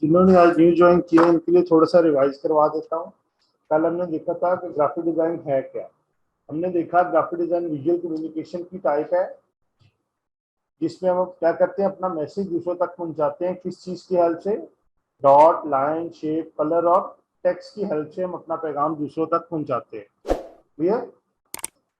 जिन्होंने आज new join किया उनके लिए थोड़ा सा रिवाइज करवा देता हूँ। कल हमने देखा था कि ग्राफिक डिजाइन है क्या। हमने देखा ग्राफिक डिजाइन विजुअल कम्युनिकेशन की टाइप है, जिसमें हम क्या करते हैं, अपना मैसेज दूसरों तक पहुंचाते हैं। किस चीज की हेल्प से? डॉट, लाइन, शेप, कलर और टेक्स्ट की हेल्प से हम अपना पैगाम दूसरों तक पहुंचाते हैं। क्लियर?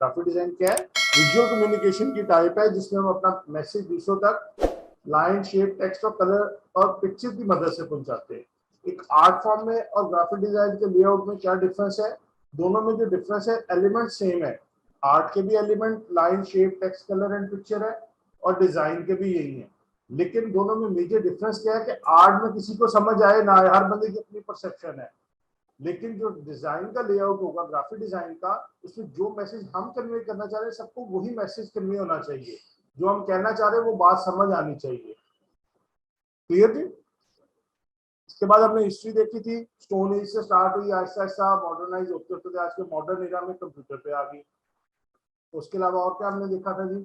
ग्राफिक डिजाइन क्या है? विजुअल कम्युनिकेशन की टाइप है, जिसमें हम अपना मैसेज दूसरों तक लाइन, शेप, टेक्स्ट और कलर और पिक्चर की मदद से पहुंचाते हैं। एक आर्ट फॉर्म में और ग्राफिक डिजाइन के लेआउट में क्या डिफरेंस है? दोनों में जो डिफरेंस है, एलिमेंट सेम है। आर्ट के भी element line, shape, text, colour and picture है, और डिजाइन के भी यही है। लेकिन दोनों में मेजर डिफरेंस क्या है कि आर्ट में किसी को समझ आए ना आए, हर बंदे की अपनी परसेप्शन है। लेकिन जो डिजाइन का लेआउट होगा ग्राफिक डिजाइन का, उसमें जो मैसेज हम कन्वे करना चाह रहे हैं, सबको वही मैसेज कन्वे होना चाहिए। जो हम कहना चाह रहे हैं वो बात समझ आनी चाहिए। क्लियर थी? इसके बाद हमने हिस्ट्री देखी थी, स्टोन एज से स्टार्ट हुई, ऐसा ऐसा मॉडर्नाइज होते होते आज के मॉडर्न एरा में कंप्यूटर पे आ गई। उसके अलावा और क्या हमने देखा था जी?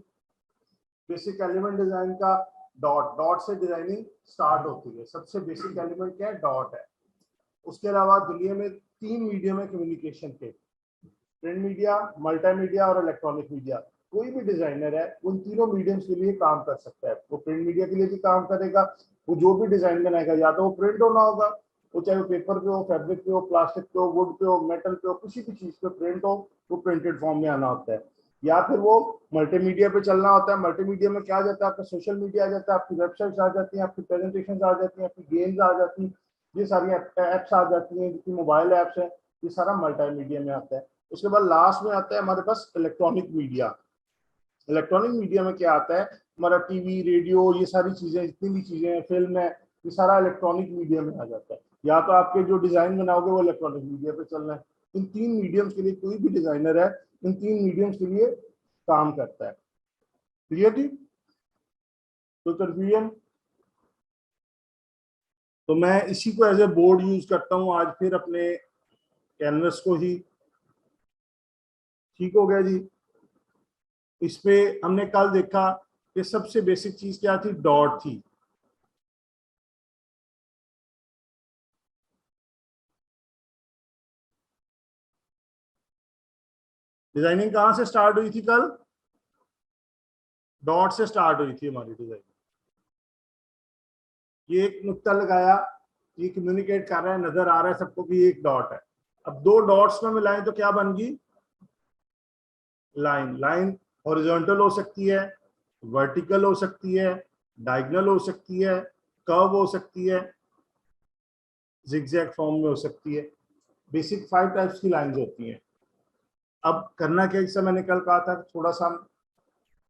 बेसिक एलिमेंट डिजाइन का डॉट, डॉट से डिजाइनिंग स्टार्ट होती है। सबसे बेसिक एलिमेंट क्या है? डॉट है। उसके अलावा दुनिया में 3 मीडियम है कम्युनिकेशन के, प्रिंट मीडिया, मल्टीमीडिया और इलेक्ट्रॉनिक मीडिया। कोई भी डिजाइनर है उन तीनों मीडियम्स के लिए काम कर सकता है। वो प्रिंट मीडिया के लिए भी काम करेगा, वो जो भी डिजाइन बनाएगा, या तो वो प्रिंट होना होगा, वो चाहे वो पेपर पे हो, फैब्रिक पे हो, प्लास्टिक पे हो, वुड पे हो, मेटल पे हो, किसी भी चीज पे प्रिंट हो, वो प्रिंटेड फॉर्म में आना होता है। या फिर वो मल्टीमीडिया पे चलना होता है। मल्टीमीडिया में क्या आ जाता है? आपका सोशल मीडिया आ जाता है, आपकी वेबसाइट्स आ जाती हैं, आपकी प्रेजेंटेशन आ जाती हैं, आपकी गेम्स आ जाती हैं, ये सारी एप्स आ जाती हैं, जितनी मोबाइल एप्स है, ये सारा मल्टीमीडिया में आता है। उसके बाद लास्ट में आता है हमारे पास इलेक्ट्रॉनिक मीडिया। इलेक्ट्रॉनिक मीडिया में क्या आता है? हमारा टीवी, रेडियो, ये सारी चीजें, जितनी भी चीजें हैं, फिल्म है, ये सारा इलेक्ट्रॉनिक मीडिया में आ जाता है। या तो आपके जो डिजाइन बनाओगे वो इलेक्ट्रॉनिक मीडिया पे चलना है। इन 3 मीडियम्स के लिए कोई भी डिजाइनर है इन 3 मीडियम्स के लिए काम करता है। क्लियर थी? तो कंफ्यूजन? तो मैं इसी को एज ए बोर्ड यूज करता हूँ आज फिर अपने कैनवस को ही। ठीक हो गया जी? इस पे हमने कल देखा कि सबसे बेसिक चीज क्या थी? डॉट थी। डिजाइनिंग कहां से स्टार्ट हुई थी कल? डॉट से स्टार्ट हुई थी हमारी डिजाइनिंग। ये एक नुक्ता लगाया, ये कम्युनिकेट कर रहा है, नजर आ रहा है सबको कि ये एक डॉट है। अब 2 डॉट्स में मिलाएं तो क्या बन गई? लाइन। लाइन हॉरिजॉन्टल हो सकती है, वर्टिकल हो सकती है, डायगोनल हो सकती है, कर्व हो सकती है, जिगजैग फॉर्म में हो सकती है। बेसिक 5 टाइप्स की लाइंस होती हैं। अब करना क्या, जैसा मैंने कल कहा था, थोड़ा सा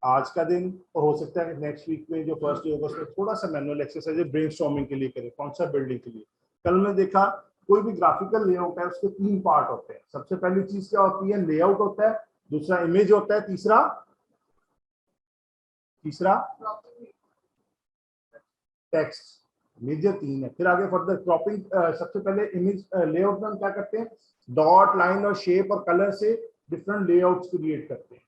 आज का दिन और हो सकता है नेक्स्ट वीक में जो फर्स्ट डे होगा उसमें थोड़ा सा मैनुअल एक्सरसाइज ब्रेनस्टॉर्मिंग के लिए करें, कॉन्सेप्ट बिल्डिंग के लिए। कल मैं देखा कोई भी ग्राफिकल लेआउट है उसके 3 पार्ट होते हैं। सबसे पहली चीज क्या होती है? लेआउट होता है, दूसरा इमेज होता है, तीसरा तीसरा टेक्स्ट। मेजर 3 है। फिर आगे फर्दर क्रॉपिंग। सबसे पहले इमेज लेआउट में हम क्या करते हैं? डॉट, लाइन और शेप और कलर से डिफरेंट लेआउट्स क्रिएट करते हैं।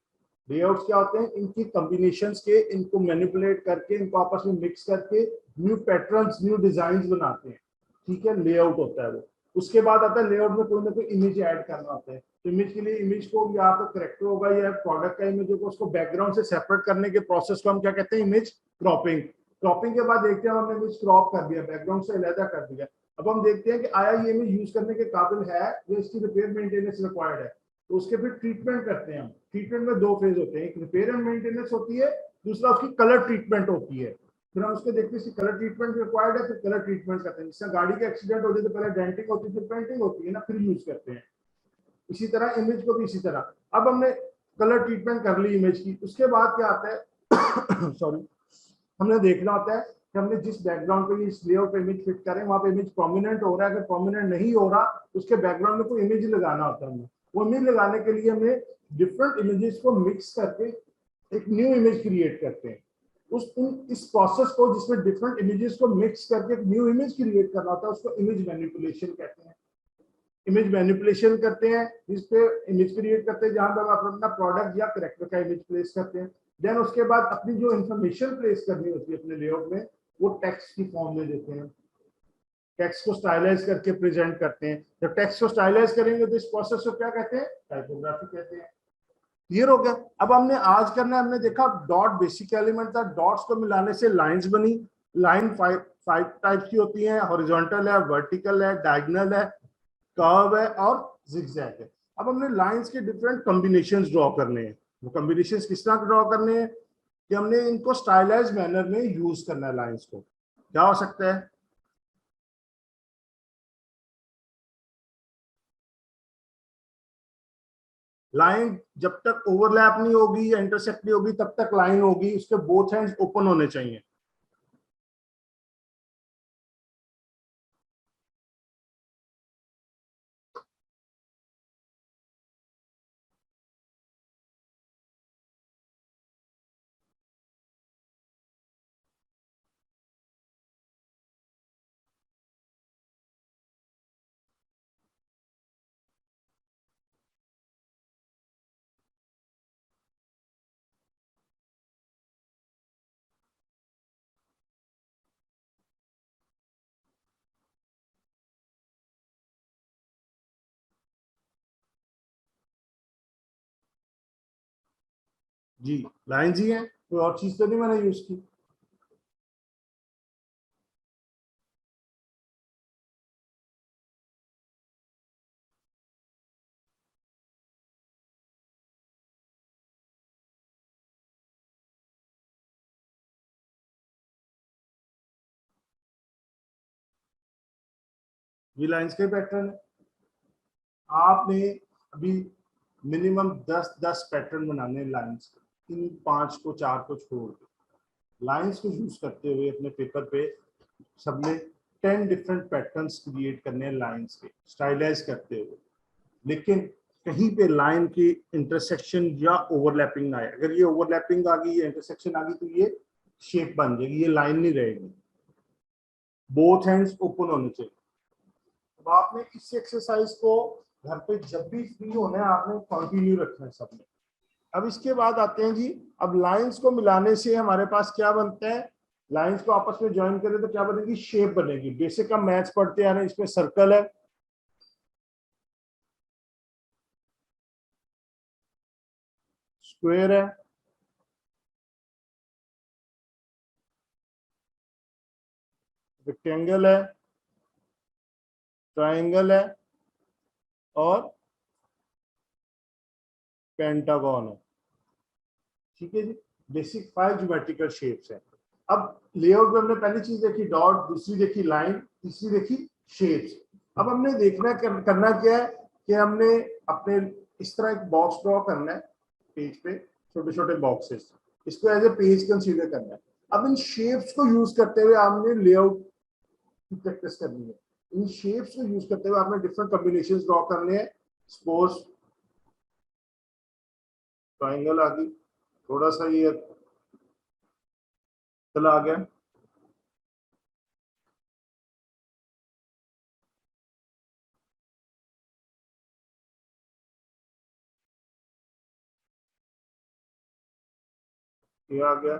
लेआउट्स क्या होते हैं? इनकी कॉम्बिनेशंस के, इनको मैनिपुलेट करके, इनको आपस में मिक्स करके न्यू पैटर्न्स, न्यू डिजाइन बनाते हैं। ठीक है, लेआउट होता है वो। उसके बाद आता है लेआउट में कोई ना कोई इमेज ऐड करना होता है। तो इमेज के लिए इमेज को या तो करेक्टर होगा या प्रोडक्ट का इमेज होगा, उसको बैकग्राउंड से सेपरेट करने के प्रोसेस को हम क्या कहते हैं? Image cropping. क्रॉपिंग के बाद देखते हैं हमने इमेज क्रॉप कर दिया, बैकग्राउंड से अलग कर दिया। अब हम देखते हैं कि आया ये इमेज यूज करने के काबिल है या इसकी रिपेयर मेंटेनेंस रिक्वायर्ड है। तो उसके फिर ट्रीटमेंट करते हैं हम। ट्रीटमेंट में 2 फेज होते हैं, एक रिपेयर एंड मेंटेनेंस होती है, दूसरा उसकी कलर ट्रीटमेंट होती है। फिर हम उसको देखते हैं कलर ट्रीटमेंट रिक्वायर्ड है, फिर कलर ट्रीटमेंट करते हैं। जिससे गाड़ी का एक्सीडेंट होती है तो पहले डेंटिंग होती है, फिर पेंटिंग होती है ना, फिर यूज करते हैं। इसी तरह इमेज को भी इसी तरह। अब हमने कलर ट्रीटमेंट कर ली इमेज की, उसके बाद क्या आता है सॉरी, हमने देखना होता है कि हमने जिस बैकग्राउंड पे इस लेआउट पे इमेज फिट करें वहां पे इमेज प्रोमिनेंट हो रहा है। अगर प्रोमिनेंट नहीं हो रहा उसके बैकग्राउंड में कोई इमेज लगाना होता है। वो इमेज लगाने के लिए हमें डिफरेंट इमेजेस को मिक्स करके एक न्यू इमेज क्रिएट करते हैं। इस प्रोसेस को, जिसमें डिफरेंट इमेजेस को मिक्स करके एक न्यू इमेज क्रिएट करना होता है, उसको इमेज मैनिपुलेशन कहते हैं। इमेज मैनिपुलेशन करते हैं, जिसपे इमेज क्रिएट करते हैं, जहां पर आप अपना प्रोडक्ट या करेक्टर का इमेज प्लेस करते हैं। देन उसके बाद अपनी जो इंफॉर्मेशन प्लेस करनी होती है अपने लेआउट में, वो टेक्स्ट की फॉर्म में देते हैं। टेक्स्ट को स्टाइलाइज करके प्रेजेंट करते हैं। जब टेक्स्ट को स्टाइलाइज करेंगे तो इस प्रोसेस को क्या कहते हैं? टाइपोग्राफी कहते हैं। क्लियर हो गया? अब हमने आज करना है, हमने देखा डॉट बेसिक एलिमेंट था, डॉट्स को मिलाने से लाइंस बनी। लाइन फाइव टाइप्स की होती हैं, हॉरिजॉन्टल है, वर्टिकल है, डायगोनल है, कर्व है और जिगजैग है। अब हमने लाइंस के डिफरेंट कॉम्बिनेशंस ड्रॉ करने हैं। वो कॉम्बिनेशंस किस तरह ड्रॉ करने हैं कि हमने इनको स्टाइलाइज मैनर में यूज करना है। लाइंस को क्या हो सकता है? लाइन जब तक ओवरलैप नहीं होगी या इंटरसेक्ट नहीं होगी तब तक लाइन होगी, उसके बोथ हैंड्स ओपन होने चाहिए। जी, लाइंस ही है, कोई और चीज तो नहीं मैंने यूज की। ये लाइंस के पैटर्न है। आपने अभी मिनिमम 10 पैटर्न बनाने लाइंस के, इन 5 को 4 को छोड़ के लाइंस को यूज करते हुए अपने पेपर पे सबने 10 डिफरेंट पैटर्न्स क्रिएट करने हैं लाइंस के, स्टाइलाइज करते हुए। लेकिन कहीं पे लाइन की इंटरसेक्शन या ओवरलैपिंग ना आए। अगर ये ओवरलैपिंग आ गई या इंटरसेक्शन आ गई तो ये शेप बन जाएगी, ये लाइन नहीं रहेगी। बोथ हैंड्स ओपन होने चाहिए। अब आपने इस एक्सरसाइज को घर पे जब भी फ्री होना है आपने कंटिन्यू रखना है सबने। अब इसके बाद आते हैं जी, अब लाइंस को मिलाने से हमारे पास क्या बनता है? लाइंस को आपस में ज्वाइन करें तो क्या बनेगी? शेप बनेगी। बेसिक का मैथ्स पढ़ते आ रहे हैं, इसमें सर्कल है, स्क्वायर है, रेक्टेंगल है, ट्राइंगल है और पेंटागन है। ठीक है जी, बेसिक 5 ज्योमेट्रिकल शेप्स है। अब लेआउट में हमने पहली चीज देखी डॉट, दूसरी देखी लाइन, तीसरी देखी शेप्स। अब हमने देखना करना क्या है कि हमने अपने इस तरह एक बॉक्स ड्रॉ करना है पेज पे, छोटे छोटे बॉक्सेस, इसको एज ए पेज कंसीडर करना है। अब इन शेप्स को यूज करते हुए आपने लेआउट की प्रैक्टिस करनी है। इन शेप्स को यूज करते हुए आपने डिफरेंट कॉम्बिनेशन ड्रॉ करने हैं। सपोज ट्राइंगल आ गई, थोड़ा सा ये चला आ गया, ये आ गया,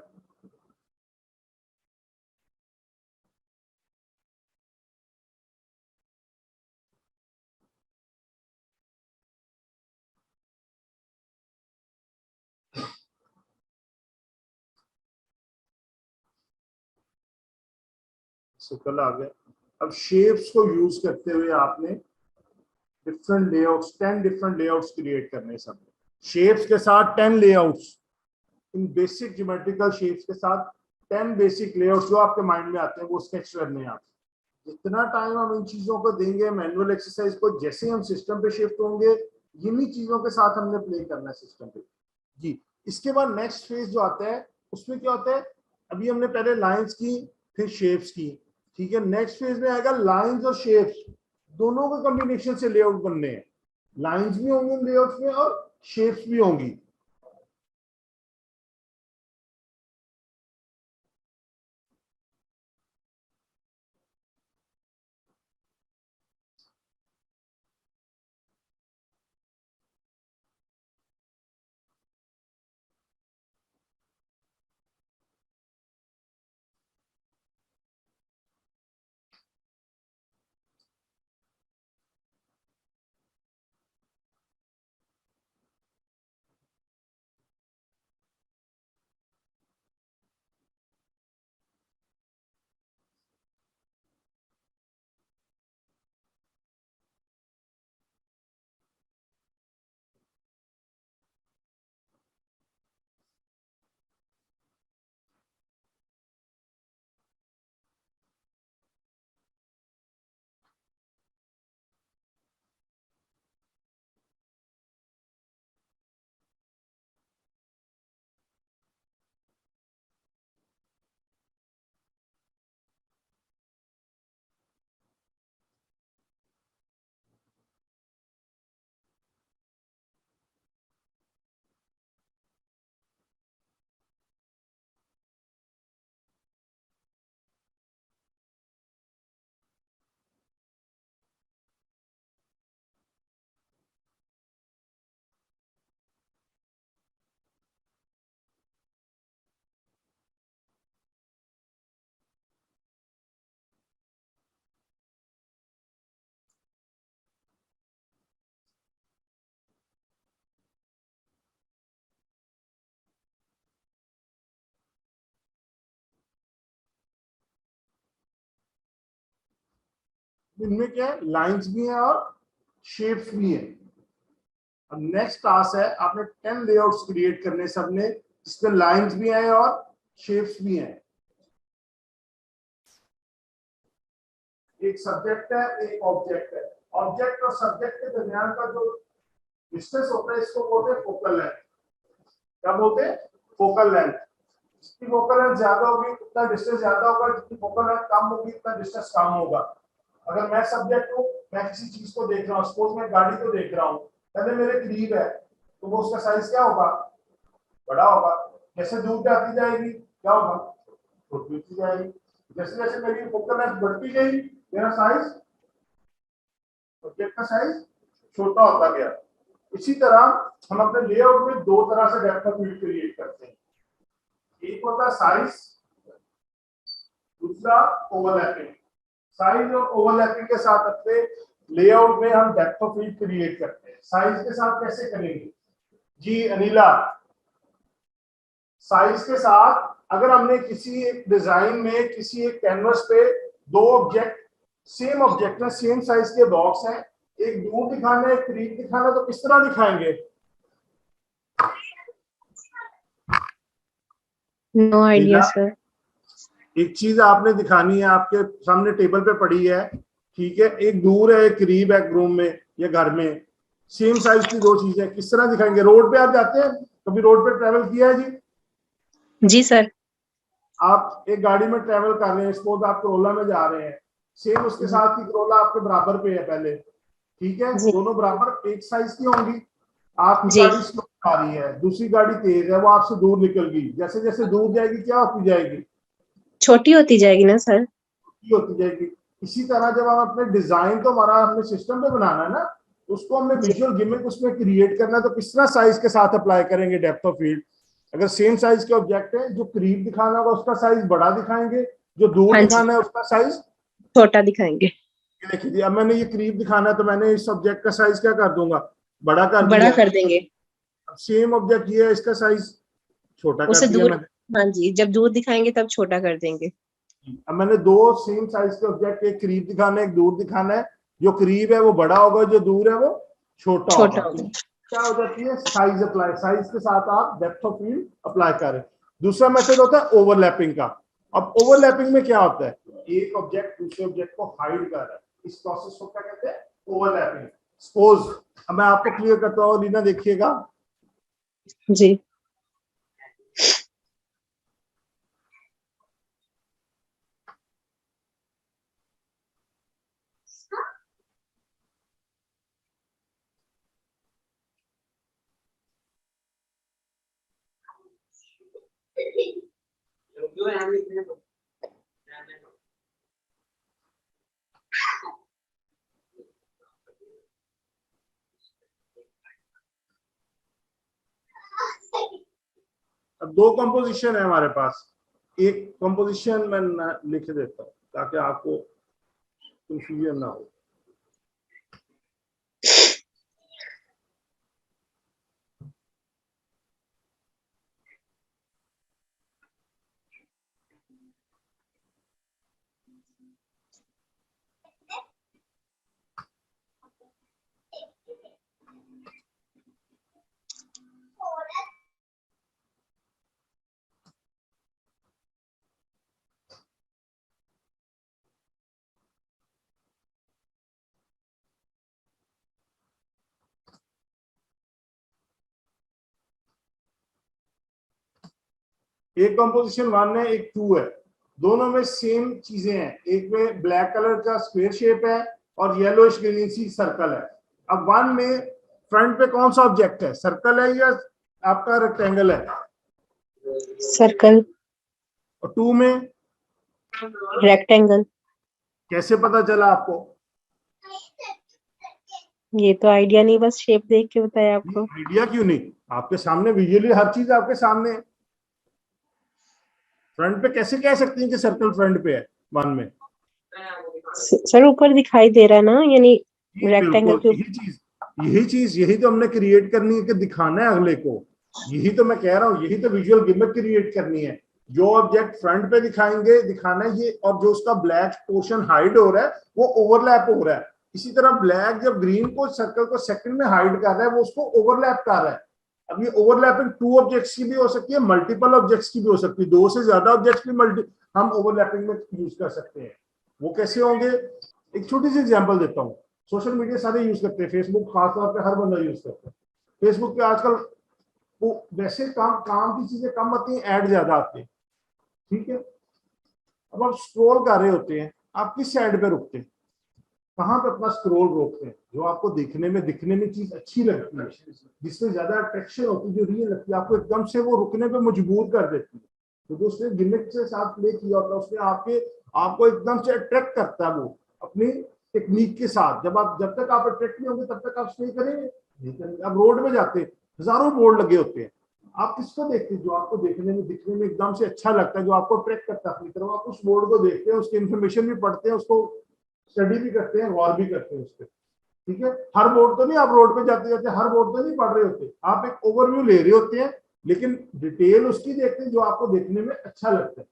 सर्कल आ गया। अब शेप्स को यूज करते हुए आपने different layouts, 10 different layouts create करने सब। शेप्स के साथ 10 लेआउट्स, इन बेसिक ज्योमेट्रिकल शेप्स के साथ 10 बेसिक लेआउट्स जो आपके माइंड में आते हैं वो स्केच करने हैं आप। जितना टाइम हम इन चीजों को देंगे मैनुअल एक्सरसाइज को, जैसे हम सिस्टम पे शिफ्ट होंगे इन्हीं चीजों के साथ हमने प्ले करना है सिस्टम पे। जी, इसके बाद नेक्स्ट फेज जो आता है उसमें क्या होता है? अभी हमने पहले लाइंस की, फिर शेप्स की, ठीक है। नेक्स्ट फेज में आएगा लाइंस और शेप्स दोनों के कॉम्बिनेशन से लेआउट बनने हैं। लाइंस भी होंगे लेआउट्स में और शेप्स भी होंगी। इनमें क्या है, लाइंस भी हैं और शेप्स भी हैं। अब नेक्स्ट टास्क है, आपने 10 लेआउट्स क्रिएट करने सबने, जिसमें लाइंस भी हैं और शेप्स भी हैं। एक सब्जेक्ट है, एक ऑब्जेक्ट है। ऑब्जेक्ट और सब्जेक्ट के दरमियान का जो डिस्टेंस होता है इसको बोलते हैं फोकल लेंथ। क्या बोलते हैं? Focal length. जितनी फोकल लेंथ ज्यादा होगी उतना डिस्टेंस ज्यादा होगा, जितनी फोकल लेंथ कम होगी उतना डिस्टेंस कम होगा। अगर मैं सब्जेक्ट को, मैं किसी चीज को देख रहा हूँ, सपोज मैं गाड़ी को देख रहा हूँ, पहले मेरे करीब है तो वो उसका साइज क्या होगा? बड़ा होगा। जैसे दूर जाती जाएगी क्या होगा? छोटी होती जाएगी। जैसे जैसे मेरी फोकल लेंथ बढ़ती गई मेरा साइज, ऑब्जेक्ट का साइज छोटा होता गया। इसी तरह हम अपने लेआउट में दो तरह से डेप्थ ऑफ फील्ड क्रिएट करते हैं। एक होता है साइज, दूसरा ओवरलैपिंग। साइज और ओवरलैपिंग के साथ अपने लेआउट में हम डेप्थ ऑफ फील्ड क्रिएट करते हैं। साइज के साथ कैसे करेंगे जी अनिला? साइज के साथ अगर हमने किसी एक डिजाइन में, किसी एक कैनवस पे दो ऑब्जेक्ट, सेम ऑब्जेक्ट है, सेम साइज के बॉक्स हैं, एक दूर दिखाना है, एक करीब दिखाना, तो किस तरह दिखाएंगे? No idea sir. एक चीज आपने दिखानी है, आपके सामने टेबल पे पड़ी है, ठीक है, एक दूर है एक करीब है, रूम में या घर में, सेम साइज की दो चीजें, किस तरह दिखाएंगे? रोड पे आप जाते हैं, कभी रोड पे ट्रेवल किया है जी? जी सर। आप एक गाड़ी में ट्रेवल कर रहे हैं, सपोज आप करोला में जा रहे हैं, सेम उसके साथ की करोला आपके बराबर पे है पहले, ठीक है, दोनों बराबर एक साइज की होंगी। आपकी गाड़ी स्लो आ रही है, दूसरी गाड़ी तेज है, वो आपसे दूर निकल गई, जैसे जैसे दूर जाएगी क्या होती जाएगी? छोटी होती जाएगी ना सर? होती जाएगी। इसी तरह जब हम अपने डिजाइन, तो हमारा हमने सिस्टम पे बनाना है ना, उसको हमने विजुअल गिमिक उसमें क्रिएट करना है, तो किस तरह साइज के साथ अप्लाई करेंगे डेप्थ ऑफ फील्ड? अगर सेम साइज के ऑब्जेक्ट है, जो करीब दिखाना होगा उसका साइज बड़ा दिखाएंगे, जो दूर दिखाना है उसका साइज छोटा दिखाएंगे। देखिए अब मैंने ये करीब दिखाना है तो मैंने इस ऑब्जेक्ट का साइज क्या कर दूंगा? बड़ा कर बड़ा कर देंगे। अब सेम ऑब्जेक्ट ये है, इसका साइज छोटा कर दिया मैंने। हाँ जी, जब दूर दिखाएंगे तब छोटा कर देंगे। अब मैंने दो सेम साइज के ऑब्जेक्ट, एक करीब दिखाना है एक दूर दिखाना है, जो करीब है वो बड़ा होगा, जो दूर है वो छोटा होगा। क्या हो जाती है? साइज अप्लाई, साइज के साथ आप डेप्थ ऑफ फील्ड अप्लाई करें। दूसरा मेथड होता है ओवरलैपिंग का। अब ओवरलैपिंग में क्या होता है? एक ऑब्जेक्ट दूसरे ऑब्जेक्ट को हाइड कर रहा है, इस प्रोसेस को क्या कहते हैं? ओवरलैपिंग। सपोज अब मैं आपको क्लियर करता हूँ, रीना देखिएगा जी। अब दो कंपोजिशन है हमारे पास। एक कंपोजिशन मैं लिख देता हूँ ताकि आपको कंफ्यूजन ना हो। एक कंपोजिशन 1 है, एक 2 है, दोनों में सेम चीजें हैं। एक में ब्लैक कलर का स्क्वायर शेप है और येलोइश ग्रीन सी सर्कल है। अब 1 में फ्रंट पे कौन सा ऑब्जेक्ट है? सर्कल है या आपका रेक्टेंगल है? सर्कल। और 2 में रेक्टेंगल। कैसे पता चला आपको? ये तो आइडिया नहीं, बस शेप देख के बताया आपको। आइडिया क्यों नहीं, आपके सामने विजुअली हर चीज आपके सामने है। फ्रंट पे कैसे कह सकती हैं कि सर्कल फ्रंट पे है 1 में? सर ऊपर दिखाई दे रहा है ना, यानी रेक्टेंगल के यही तो हमने क्रिएट करनी है कि दिखाना है अगले को। यही तो मैं कह रहा हूँ, यही तो विजुअल गिमिक क्रिएट करनी है। जो ऑब्जेक्ट फ्रंट पे दिखाएंगे दिखाना है ये, और जो उसका ब्लैक पोर्शन हाइड हो रहा है वो ओवरलैप हो रहा है। इसी तरह ब्लैक जब ग्रीन को सर्कल को सेकंड में हाइड कर रहा है वो उसको ओवरलैप कर रहा है। अब ये ओवरलैपिंग 2 ऑब्जेक्ट्स की भी हो सकती है, मल्टीपल ऑब्जेक्ट्स की भी हो सकती है, 2 से ज्यादा ऑब्जेक्ट्स भी हम ओवरलैपिंग में यूज कर सकते हैं। वो कैसे होंगे, एक छोटी सी एग्जांपल देता हूँ। सोशल मीडिया सारे यूज करते हैं, फेसबुक खासतौर पे हर बंदा यूज करता है। फेसबुक पे आजकल वो वैसे काम की चीजें कम आती हैं, ऐड ज्यादा आते हैं, ठीक है। अब आप स्क्रॉल कर रहे होते हैं, आप किस साइड पे रुकते हैं, कहाँ पे अपना स्क्रॉल रोकते हैं, जो आपको दिखने में चीज अच्छी लगती है, जिसमें ज्यादा अट्रैक्शन होती है, जो रियल लगती है, आपको एकदम से वो रुकने पे मजबूर कर देती है। तो उसने गिमिक से साथ प्ले किया होता है, उसने आपको एकदम से अट्रैक्ट करता है वो अपनी टेक्निक के साथ। जब तक आप अट्रैक्ट नहीं होंगे तब तक आप स्टे करेंगे नहीं करेंगे। आप रोड में जाते हैं, हजारों बोर्ड लगे होते हैं, आप किसको देखते हैं, जो आपको दिखने में एकदम से अच्छा लगता है, जो आपको अट्रैक्ट करता है अपनी तरफ, आप उस बोर्ड को देखते हैं, उसकी इन्फॉर्मेशन भी पढ़ते हैं, उसको स्टडी भी करते हैं, गौर भी करते हैं उस पर, ठीक है। हर बोर्ड तो नहीं, आप रोड पे जाते जाते हर बोर्ड तो नहीं पढ़ रहे होते, आप एक ओवरव्यू ले रहे होते हैं, लेकिन डिटेल उसकी देखते हैं जो आपको देखने में अच्छा लगता है।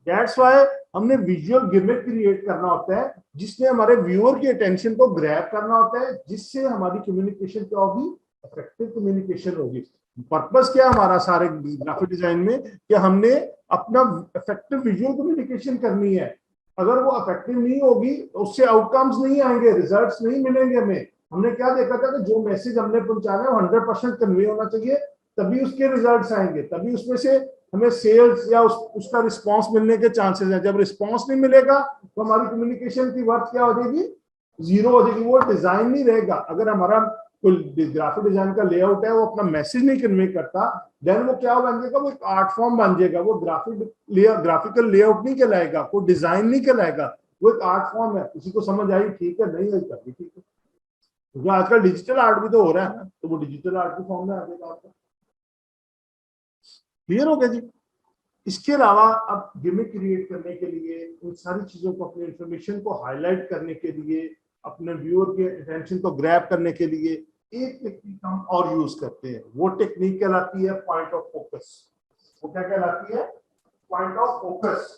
दैट्स व्हाई हमने विजुअल गिमिक क्रिएट करना होता है, जिसने हमारे व्यूअर की अटेंशन को ग्रैब करना होता है, जिससे हमारी कम्युनिकेशन क्या होगी, इफेक्टिव कम्युनिकेशन होगी। पर्पस क्या है हमारा सारे ग्राफिक डिजाइन में, कि हमने अपना इफेक्टिव विजुअल कम्युनिकेशन करनी है। अगर वो इफेक्टिव नहीं होगी तो उससे आउटकम्स नहीं आएंगे, रिजल्ट्स नहीं मिलेंगे हमें। हमने क्या देखा था कि जो मैसेज हमने पहुंचाना है वो 100% कन्वे होना चाहिए, तभी उसके रिजल्ट्स आएंगे, तभी उसमें से हमें सेल्स या उसका रिस्पांस मिलने के चांसेस है। जब रिस्पांस नहीं मिलेगा तो हमारी कम्युनिकेशन की वर्थ क्या हो जाएगी, जीरो हो जाएगी, वो डिजाइन नहीं रहेगा। अगर हमारा कोई ग्राफिक डिजाइन का लेआउट है वो अपना मैसेज नहीं कन्वे करता, देन वो क्या बन जाएगा, वो एक आर्ट फॉर्म बन जाएगा, वो ग्राफिकल लेआउट नहीं कहलाएगा, वो डिजाइन नहीं कहलाएगा, वो एक आर्ट फॉर्म है। किसी को समझ आई, ठीक है, नहीं आई तभी ठीक है, क्योंकि आजकल डिजिटल आर्ट भी तो हो रहा है ना, तो वो डिजिटल आर्ट की फॉर्म में आ जाएगा आपका। क्लियर हो गया जी। इसके अलावा अब गिमिक क्रिएट करने के लिए, उन सारी चीजों को, अपने इंफॉर्मेशन को हाईलाइट करने के लिए, अपने व्यूअर के अटेंशन को ग्रैब करने के लिए एक टेक्निक हम और यूज करते हैं। वो टेक्निक कहलाती है पॉइंट ऑफ फोकस। वो क्या कहलाती है, point of focus.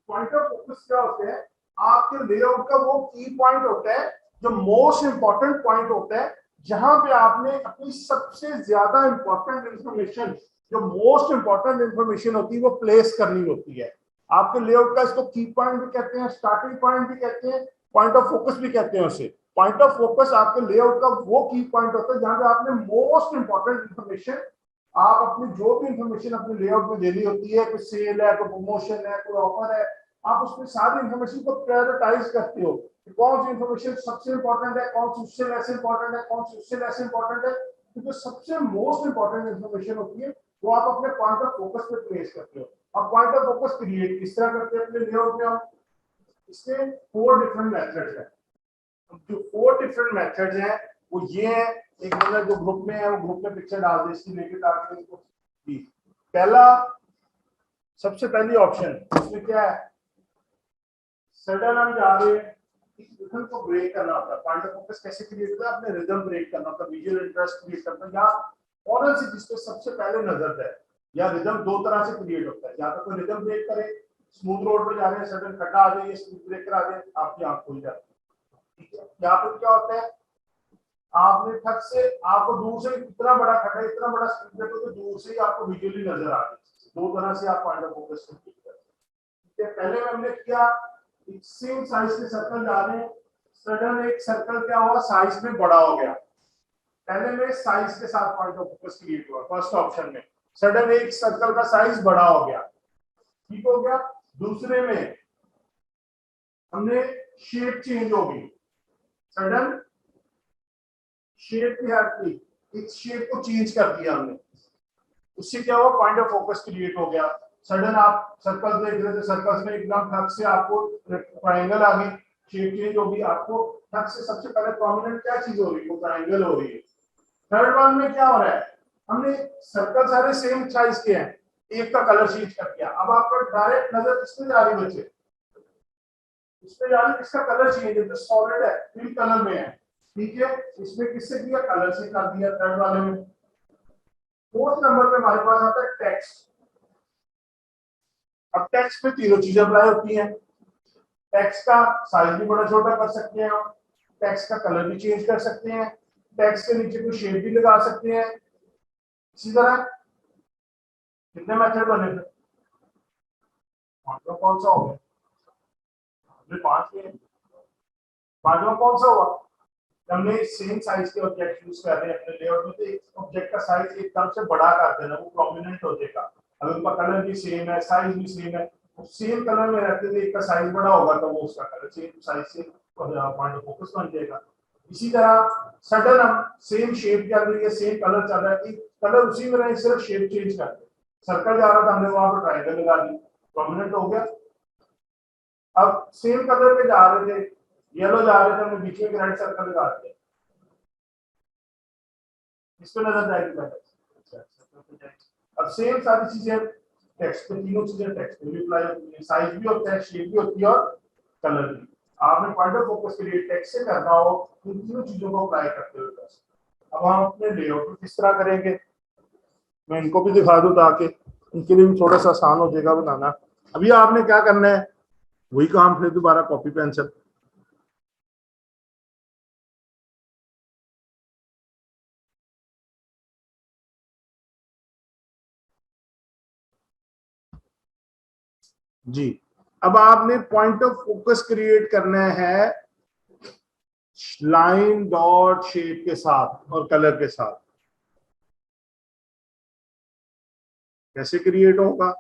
Point of focus क्या होते हैं, आपके लेआउट का वो की पॉइंट होता है, जो मोस्ट इंपॉर्टेंट पॉइंट होता है, जहां पे आपने अपनी सबसे ज्यादा इंपॉर्टेंट इंफॉर्मेशन, जो मोस्ट इंपॉर्टेंट इंफॉर्मेशन होती है, वो प्लेस करनी होती है। आपके लेआउट का इसको की पॉइंट भी कहते हैं, स्टार्टिंग पॉइंट भी कहते हैं, पॉइंट ऑफ फोकस भी कहते हैं उसे। पॉइंट ऑफ फोकस आपके लेआउट का वो की पॉइंट होता है जहां पे आपने मोस्ट इंपॉर्टेंट इंफॉर्मेशन, आप अपनी जो भी इंफॉर्मेशन अपने लेआउट में देनी होती है, कोई सेल है, कोई प्रमोशन है, कोई ऑफर है, आप उसमें सारी इंफॉर्मेशन को प्रायोरिटाइज करते हो, कौन सी इंफॉर्मेशन सबसे इंपॉर्टेंट है, कौन सी उससे लेस इंपॉर्टेंट है, कौन सी उससे लेस इंपॉर्टेंट है। तो जो सबसे मोस्ट इंपॉर्टेंट इंफॉर्मेशन होती है वो आप अपने पॉइंट ऑफ फोकस पे प्लेस करते हो। अब पॉइंट ऑफ फोकस क्रिएट किस तरह करते हैं अपने लेआउट में, हम इसमें 4 डिफरेंट मेथड्स हैं। जो 4 डिफरेंट मेथड्स हैं वो ये है, एक बंदा जो ग्रुप में है वो ग्रुप में पिक्चर डाल दे इसकी लेके ताकि इसको। पहला, सबसे पहली ऑप्शन इसमें क्या है, सडन हम जा रहे हैं, इस रिदम को ब्रेक करना होता है। पॉइंट ऑफ फोकस कैसे क्रिएट होता है, अपने रिदम ब्रेक करना होता है, विजुअल इंटरेस्ट क्रिएट करना है, या फौरन से जिस पे सबसे पहले नजर है। या रिदम 2 तरह से क्रिएट होता है, या तो कोई रिदम ब्रेक करे, स्मूथ रोड पे जा रहे हैं, सडन खड्डा आ जाए, स्पीड ब्रेकर आ जाए, आपकी आंख खुल जाती है, ठीक है। यहाँ पे क्या होता है, आपने ठग से, आपको दूर से इतना बड़ा खड्डा, इतना बड़ा स्पीड ब्रेकर, तो दूर से ही आपको विजुअली नजर आ जाए। 2 तरह से आप पॉइंट ऑफ फोकस क्रिएट करते हैं। पहले में हमने किया, सेम साइज के सर्कल जा रहे हैं, सडन एक सर्कल क्या हुआ, साइज में बड़ा हो गया। पहले में साइज के साथ पॉइंट ऑफ फोकस क्रिएट हुआ, फर्स्ट ऑप्शन में सडन एक सर्कल का साइज बड़ा हो गया, ठीक हो गया। दूसरे में हमने शेप चेंज होगी, सडन शेप की हेल्प की, इस शेप को चेंज कर दिया हमने, उससे क्या हुआ, पॉइंट ऑफ फोकस क्रिएट हो गया। सडन आप सर्कल देख रहे थे, सर्कल्स में एकदम ठग से आपको ट्रायंगल आ गई, शेप चेंज होगी, आपको ठग से सबसे पहले प्रोमिनेंट क्या चीज हो रही है, वो ट्रायंगल हो रही है। थर्ड वन में क्या हो रहा है, हमने सर्कल सारे सेम साइज के हैं, एक का कलर चेंज कर दिया। अब आपका डायरेक्ट नजर किस पे जा रही है बच्चे, इस पे जा रही है, इसका कलर चेंज है, तो सॉलिड है, पिंक कलर में है, ठीक है। इसमें किससे किया, कलर से कर दिया थर्ड वाले में। फोर्थ नंबर पे हमारे पास आता है टेक्स्ट। अब टेक्स्ट पे तीनों चीजें अप्लाई होती हैं। टेक्स्ट का साइज भी बड़ा छोटा कर सकते हैं आप, टेक्स्ट का कलर भी चेंज कर सकते हैं, टेक्स्ट के नीचे कोई शेप भी लगा सकते हैं। इसी तरह कितने मेथड बने थे, पांचवा कौन सा हो गया, हमने पांच किए, पांचवा कौन सा हुआ, हमने सेम साइज के ऑब्जेक्ट यूज कर रहे हैं अपने लेआउट में, तो एक ऑब्जेक्ट का साइज एकदम से बड़ा कर देना, वो प्रोमिनेंट हो जाएगा। अगर उनका कलर भी सेम है, साइज भी सेम है, सेम कलर में रहते थे, एक का साइज बड़ा होगा तो वो उसका कलर सेम साइज से पॉइंट ऑफ फोकस बन जाएगा। इसी तरह सडन हम सेम शेप चल रही है, सेम कलर चल रहा है, कलर उसी में रहे, सिर्फ शेप चेंज कर दे, सर्कल जा रहा था हमने वहां पर ट्रायंगल लगा दी, प्रोमिनेंट हो गया। अब सेम कलर पे जा रहे थे, येलो जा रहे थे, हमने बीच में रेड सर्कल लगा दिया, इस पे नजर जाएगी पहले। अब सेम सारी चीजें टेक्स्ट पे, तीनों चीजें टेक्स्ट पे भी अप्लाई होती है, साइज भी होता है, शेप भी होती है और कलर भी। आपने पॉइंट ऑफ फोकस के लिए टेक्स्ट से करना हो, इन तीनों चीजों को अप्लाई करते हुए। अब हम अपने लेआउट में किस तरह करेंगे, मैं इनको भी दिखा दूं ताकि इनके लिए भी थोड़ा सा आसान हो जाएगा बनाना। अभी आपने क्या करना है, वही काम फिर दोबारा कॉपी पेंसिल, जी। अब आपने पॉइंट ऑफ फोकस क्रिएट करना है लाइन डॉट शेप के साथ और कलर के साथ। कैसे क्रिएट होगा,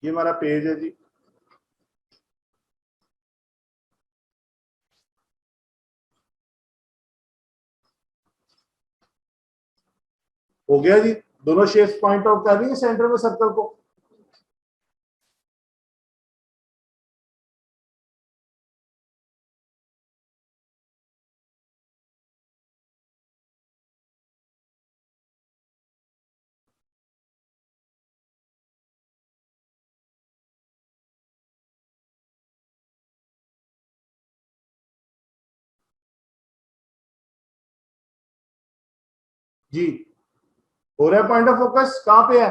ये हमारा पेज है जी, हो गया जी, दोनों शेप्स पॉइंट आउट कर रही है सेंटर में सर्कल को। जी हो रहा है, पॉइंट ऑफ फोकस कहां पे है,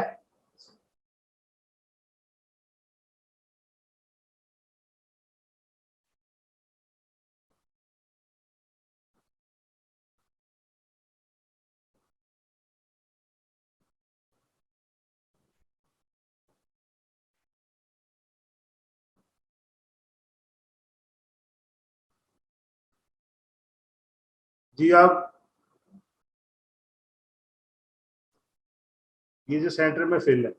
जी। अब ये जो सेंटर में फिल है,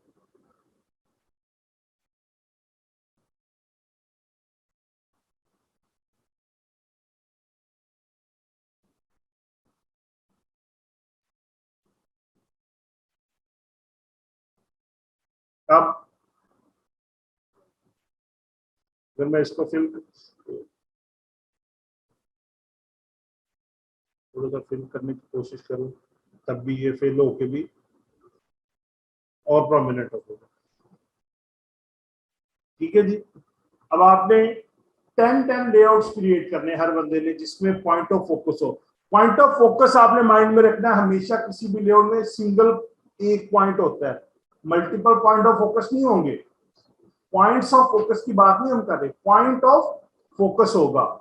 अब अगर मैं इसको फिल थोड़ा सा फिल करने की कोशिश करूं, तब भी ये फिल होके भी और प्रोमिनेंट हो जाएगा। ठीक है जी। अब आपने 10 लेआउट्स क्रिएट करने हर बंदे ने, जिसमें पॉइंट ऑफ फोकस हो। पॉइंट ऑफ फोकस आपने माइंड में रखना है, हमेशा किसी भी लेआउट में सिंगल एक पॉइंट होता है, मल्टीपल पॉइंट ऑफ फोकस नहीं होंगे। पॉइंट्स ऑफ फोकस की बात नहीं हम कर रहे, पॉइंट ऑफ फोकस होगा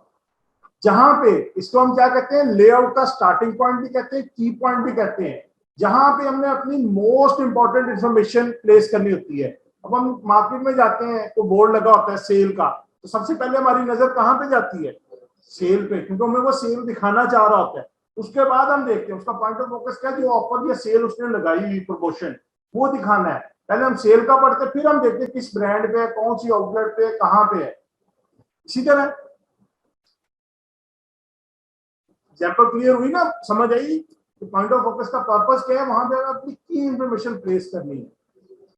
जहां पे, इसको हम क्या कहते हैं, लेआउट का स्टार्टिंग पॉइंट भी कहते हैं, की पॉइंट भी कहते हैं, जहां पे हमने अपनी मोस्ट इंपॉर्टेंट इंफॉर्मेशन प्लेस करनी होती है। अब हम मार्केट में जाते हैं तो बोर्ड लगा होता है सेल का, तो सबसे पहले हमारी नजर कहां पे जाती है, सेल पे, क्योंकि हमें वो सेल दिखाना चाह रहा होता है। उसके बाद हम देखते हैं उसका पॉइंट ऑफ फोकस क्या है, जो ऑफर या सेल उसने लगाई हुई प्रमोशन वो दिखाना है। पहले हम सेल का पढ़ते हैं, फिर हम देखते हैं किस ब्रांड पे है, कौन सी आउटलेट पे है, कहां पे है। इसी तरह एग्जाम्पल क्लियर हुई ना, समझ आई कि पॉइंट ऑफ फोकस का पर्पस क्या है, वहां पे अपनी की इंफॉर्मेशन प्लेस करनी है।